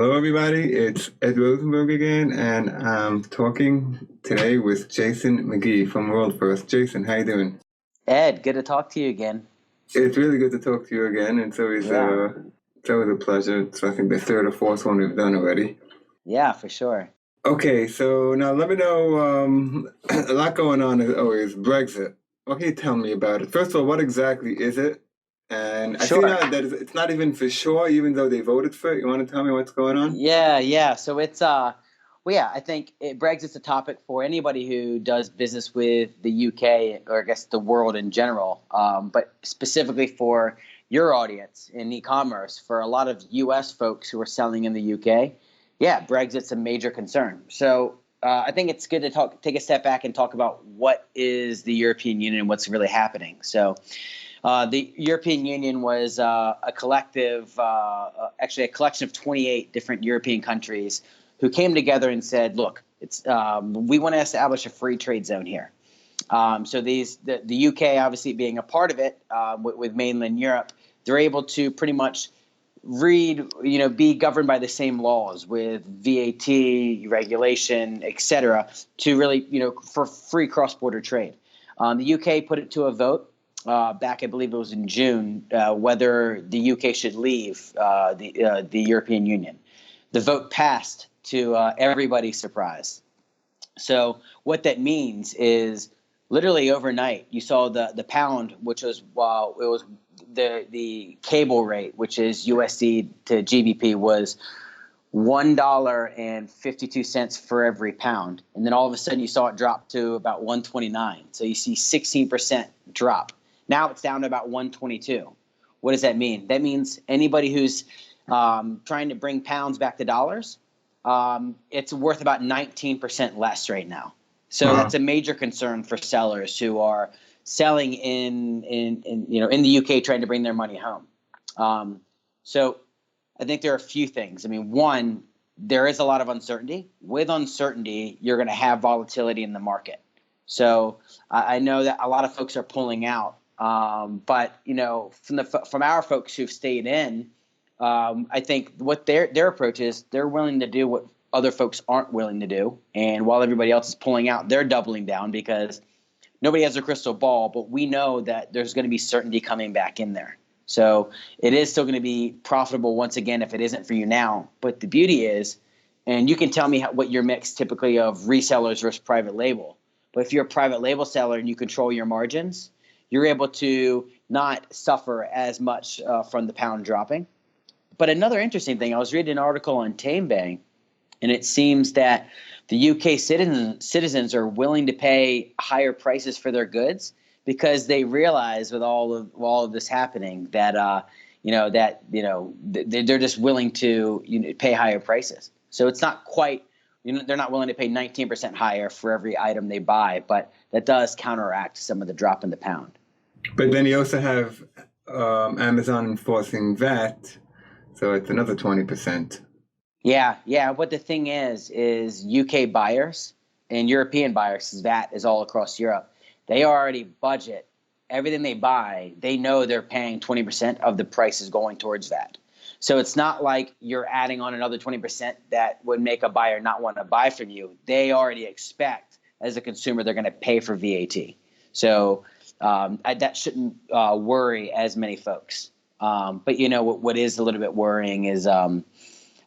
Hello, everybody. It's Ed Rosenberg again, and I'm talking today with Jason Magee from WorldFirst. Jason, how you doing? Ed, good to talk to you again. It's really good to talk to you again. Yeah. It's always a pleasure. It's, I think, the third or fourth one we've done already. Yeah, for sure. Okay, so now let me know. A lot going on as always. Brexit. What can you tell me about it? First of all, what exactly is it? And I see Sure. now that it's not even for sure, even though they voted for it. You want to tell me what's going on? Yeah. So it's well, yeah, I think Brexit's a topic for anybody who does business with the UK, or I guess the world in general. But specifically for your audience in e-commerce, for a lot of US folks who are selling in the UK, yeah, Brexit's a major concern. So I think it's good to take a step back and talk about what is the European Union and what's really happening. So the European Union was a collective, actually a collection of 28 different European countries who came together and said, look, we want to establish a free trade zone here. So the UK, obviously being a part of it with mainland Europe, they're able to pretty much be governed by the same laws with VAT, regulation, et cetera, to really, for free cross-border trade. The UK put it to a vote. Back, I believe it was in June, whether the UK should leave the European Union. The vote passed to everybody's surprise. So what that means is literally overnight, you saw the pound, which was it was the cable rate, which is USD to GBP, was $1.52 for every pound, and then all of a sudden you saw it drop to about 129. So you see 16% drop. Now it's down to about 122. What does that mean? That means anybody who's trying to bring pounds back to dollars, it's worth about 19% less right now. So that's a major concern for sellers who are selling in the UK, trying to bring their money home. So I think there are a few things. I mean, one, there is a lot of uncertainty. With uncertainty, you're going to have volatility in the market. So I know that a lot of folks are pulling out. But from our folks who've stayed in, I think what their approach is, they're willing to do what other folks aren't willing to do. And while everybody else is pulling out, they're doubling down because nobody has a crystal ball. But we know that there's going to be certainty coming back in there. So it is still going to be profitable once again if it isn't for you now. But the beauty is, and you can tell me what your mix typically of resellers versus private label. But if you're a private label seller and you control your margins, you're able to not suffer as much from the pound dropping. But another interesting thing, I was reading an article on TameBay, and it seems that the UK citizens are willing to pay higher prices for their goods because they realize with all of this happening that they're just willing to pay higher prices. So it's not quite, they're not willing to pay 19% higher for every item they buy, but that does counteract some of the drop in the pound. But then you also have Amazon enforcing VAT, so it's another 20%. Yeah. What the thing is UK buyers and European buyers, because VAT is all across Europe, they already budget everything they buy. They know they're paying 20% of the price is going towards VAT. So it's not like you're adding on another 20% that would make a buyer not want to buy from you. They already expect, as a consumer, they're going to pay for VAT. So that shouldn't worry as many folks. But what is a little bit worrying is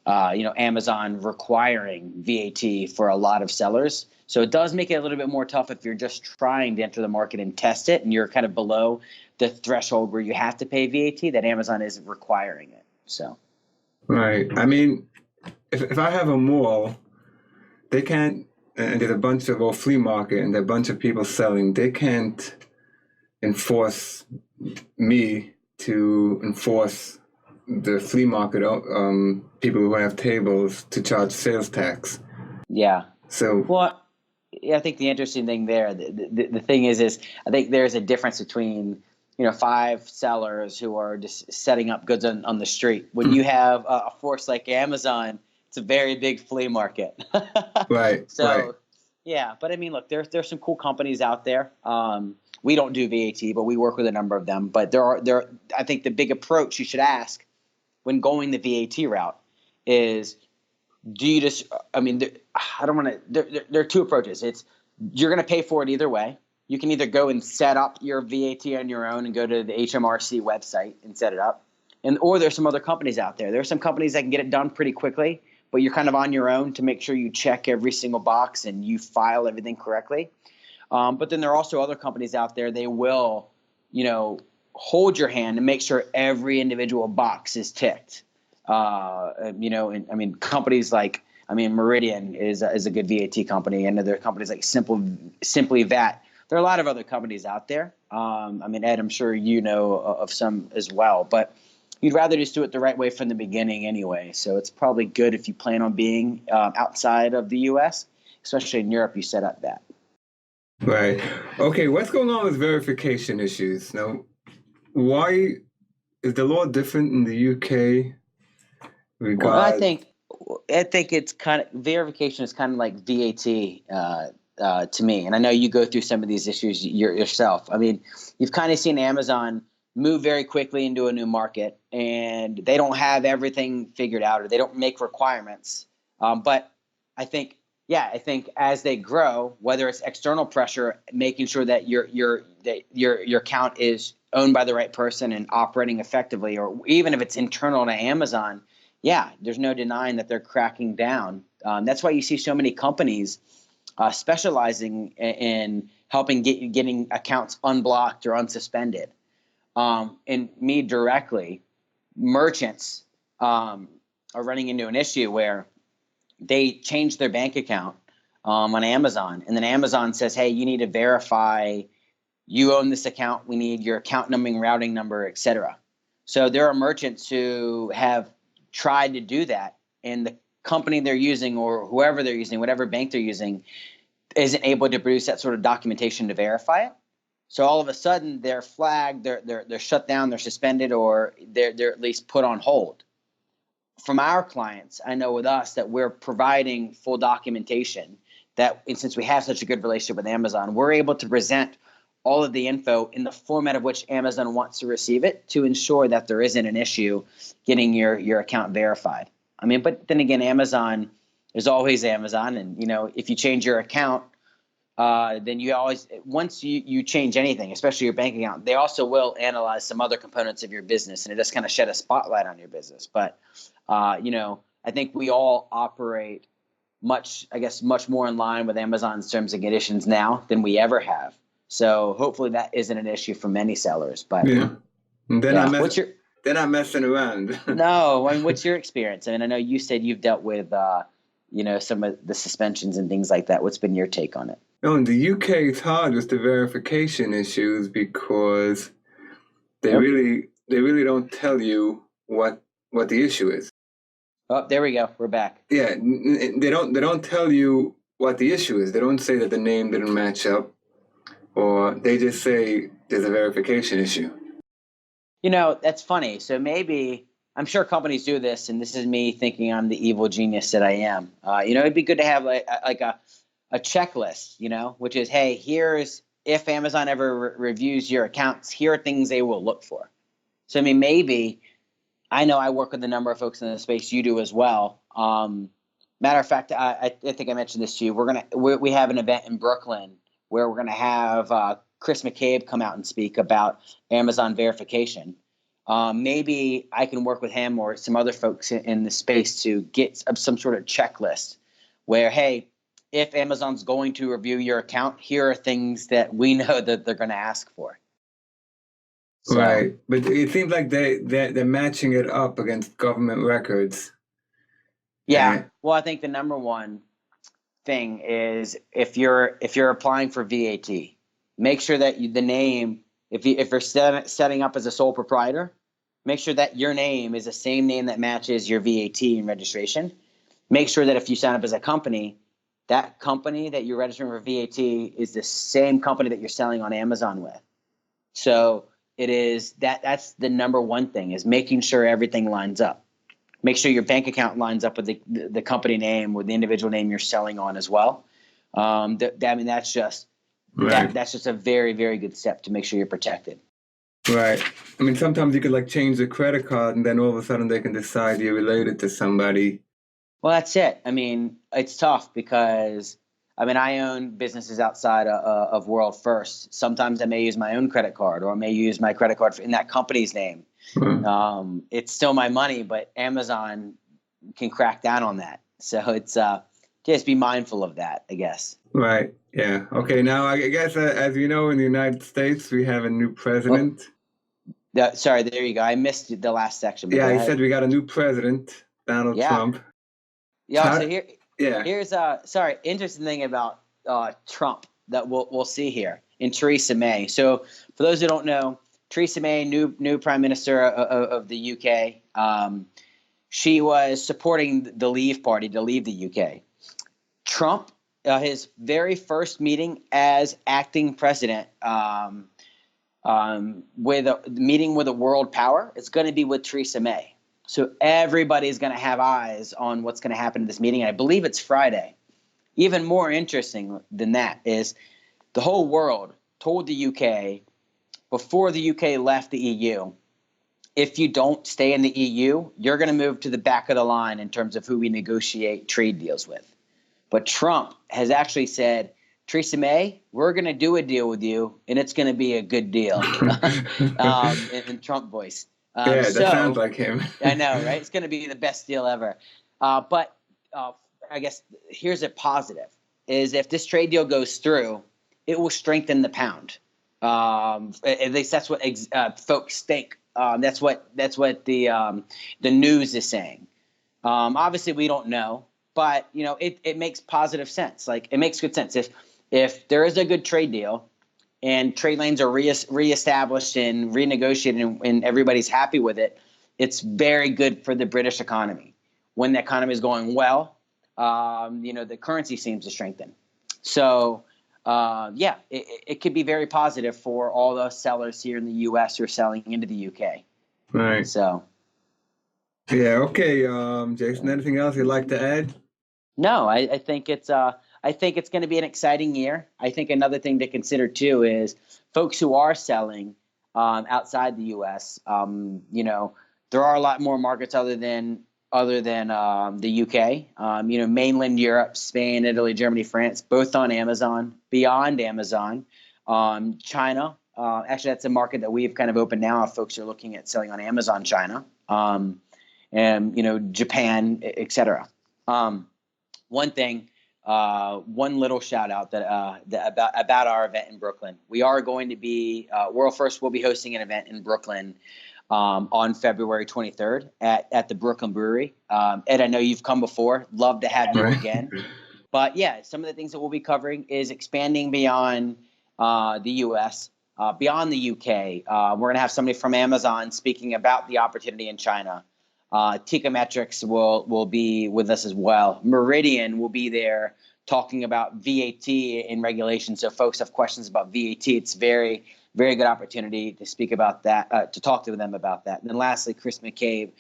Amazon requiring VAT for a lot of sellers. So it does make it a little bit more tough if you're just trying to enter the market and test it and you're kind of below the threshold where you have to pay VAT, that Amazon isn't requiring it. So right. I mean, if I have a mall, they can't, and there's a bunch of flea market and there are a bunch of people selling, they can't enforce me to enforce the flea market people who have tables to charge sales tax. Yeah. So I think the interesting thing there, the thing is I think there's a difference between 5 sellers who are just setting up goods on the street. When you have a force like Amazon, it's a very big flea market. Right. So right. Yeah, but I mean, look, there's some cool companies out there. We don't do VAT, but we work with a number of them. But I think the big approach you should ask when going the VAT route is, do you just, I mean, I don't want to, there are two approaches. It's, you're going to pay for it either way. You can either go and set up your VAT on your own and go to the HMRC website and set it up. Or there's some other companies out there. There are some companies that can get it done pretty quickly, but you're kind of on your own to make sure you check every single box and you file everything correctly. But then there are also other companies out there. They will, hold your hand and make sure every individual box is ticked. Companies like, Meridian is a good VAT company, and there are companies like Simply VAT. There are a lot of other companies out there. Ed, I'm sure you know of some as well, but you'd rather just do it the right way from the beginning anyway. So it's probably good if you plan on being outside of the U.S., especially in Europe, you set up that. Right. Okay, what's going on with verification issues? Now, why is the law different in the UK? Well, I think it's kind of, verification is kind of like VAT to me. And I know you go through some of these issues yourself. I mean, you've kind of seen Amazon move very quickly into a new market, and they don't have everything figured out, or they don't make requirements. But I think as they grow, whether it's external pressure, making sure that your account is owned by the right person and operating effectively, or even if it's internal to Amazon, there's no denying that they're cracking down. That's why you see so many companies specializing in helping getting accounts unblocked or unsuspended. And me directly, merchants are running into an issue where they change their bank account on Amazon, and then Amazon says, hey, you need to verify you own this account. We need your account numbering, routing number, etc. So there are merchants who have tried to do that, and the company they're using, or whoever they're using, whatever bank they're using, isn't able to produce that sort of documentation to verify it. So all of a sudden they're flagged, they're shut down, they're suspended, or they're at least put on hold. From our clients, I know with us that we're providing full documentation, and since we have such a good relationship with Amazon, we're able to present all of the info in the format of which Amazon wants to receive it, to ensure that there isn't an issue getting your account verified. But then again, Amazon is always Amazon, and if you change your account, then you always, once you change anything, especially your bank account, they also will analyze some other components of your business, and it does kind of shed a spotlight on your business. But I think we all operate much more in line with Amazon's terms and conditions now than we ever have. So hopefully that isn't an issue for many sellers. But they're not messing around. No, what's your experience? I know you said you've dealt with some of the suspensions and things like that. What's been your take on it? No, in the UK it's hard with the verification issues, because they really don't tell you what the issue is. Oh, there we go. We're back. Yeah, they don't tell you what the issue is. They don't say that the name didn't match up, or they just say there's a verification issue. That's funny. So maybe, I'm sure companies do this, and this is me thinking I'm the evil genius that I am. It'd be good to have like a checklist, which is, hey, here's, if Amazon ever reviews your accounts, here are things they will look for. So maybe, I know I work with a number of folks in the space, you do as well. Matter of fact, I think I mentioned this to you. We have an event in Brooklyn where we're gonna have Chris McCabe come out and speak about Amazon verification. Maybe I can work with him or some other folks in the space to get some sort of checklist where, hey, if Amazon's going to review your account, here are things that we know that they're going to ask for. So, right, but it seems like they're matching it up against government records. Yeah, well, I think the number one thing is, if you're applying for VAT, make sure that the name, if you're setting up as a sole proprietor, make sure that your name is the same name that matches your VAT and registration. Make sure that if you sign up as a company, that company that you're registering for VAT is the same company that you're selling on Amazon with. So it is that's the number one thing, is making sure everything lines up. Make sure your bank account lines up with the company name, with the individual name you're selling on as well. That's just that's just a very, very good step to make sure you're protected. Right. Sometimes you could change the credit card, and then all of a sudden they can decide you're related to somebody. Well, that's it. I mean, it's tough because I mean, I own businesses outside of WorldFirst. Sometimes I may use my own credit card, or I may use my credit card in that company's name. Hmm. It's still my money, but Amazon can crack down on that. So it's just be mindful of that, I guess. Right. Yeah. Okay. Now, I guess, as you know, in the United States, we have a new Oh, president. sorry, there you go. I missed the last section, but Yeah, go he ahead. said we got a new president, Donald Yeah. Trump. Yeah, How, so yeah. here's sorry, interesting thing about Trump that we'll see here in Theresa May. So for those who don't know, Theresa May, new Prime Minister of the UK, she was supporting the Leave Party to leave the UK. Trump, his very first meeting as acting president, with a meeting with a world power, is going to be with Theresa May. So everybody's going to have eyes on what's going to happen in this meeting. And I believe it's Friday. Even more interesting than that is the whole world told the UK before the UK left the EU, if you don't stay in the EU, you're going to move to the back of the line in terms of who we negotiate trade deals with. But Trump has actually said, Theresa May, we're going to do a deal with you, and it's going to be a good deal, in Trump voice. Yeah, that sounds So like him. I know, right? It's going to be the best deal ever. But I guess here's a positive: is if this trade deal goes through, it will strengthen the pound. At least that's what folks think. That's what the news is saying. Obviously, we don't know, but it makes positive sense. Like it makes good sense if there is a good trade deal and trade lanes are reestablished and renegotiated and everybody's happy with it, it's very good for the British economy. When the economy is going well, the currency seems to strengthen. So, it could be very positive for all the sellers here in the U.S. who are selling into the U.K. Right. So, Yeah. Okay. Jason, anything else you'd like to add? no, I think it's going to be an exciting year. I think another thing to consider too is folks who are selling outside the U.S. There are a lot more markets other than the U.K. Mainland Europe, Spain, Italy, Germany, France, both on Amazon. Beyond Amazon, China. Actually, that's a market that we've kind of opened now. If folks are looking at selling on Amazon, China, and Japan, etc. One thing, one little shout out about our event in Brooklyn. We are going to be WorldFirst will be hosting an event in Brooklyn on February 23rd at the Brooklyn Brewery. Ed, I know you've come before. Love to have you Right. again. But yeah, some of the things that we'll be covering is expanding beyond the U.S., beyond the U.K. We're going to have somebody from Amazon speaking about the opportunity in China. Techometrics will be with us as well. Meridian will be there talking about VAT and regulation. So if folks have questions about VAT, it's very, very good opportunity to speak about that, to talk to them about that. And then lastly, Chris McCabe,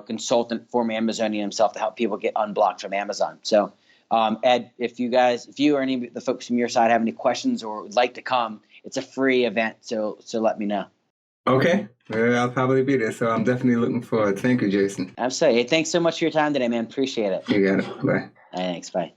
consultant, former Amazonian himself, to help people get unblocked from Amazon. So Ed, if you or any of the folks from your side have any questions or would like to come, it's a free event. So let me know. Okay. Well, I'll probably be there, so I'm definitely looking forward. Thank you, Jason. Absolutely. Hey, thanks so much for your time today, man. Appreciate it. You got it. Bye. Thanks. Bye.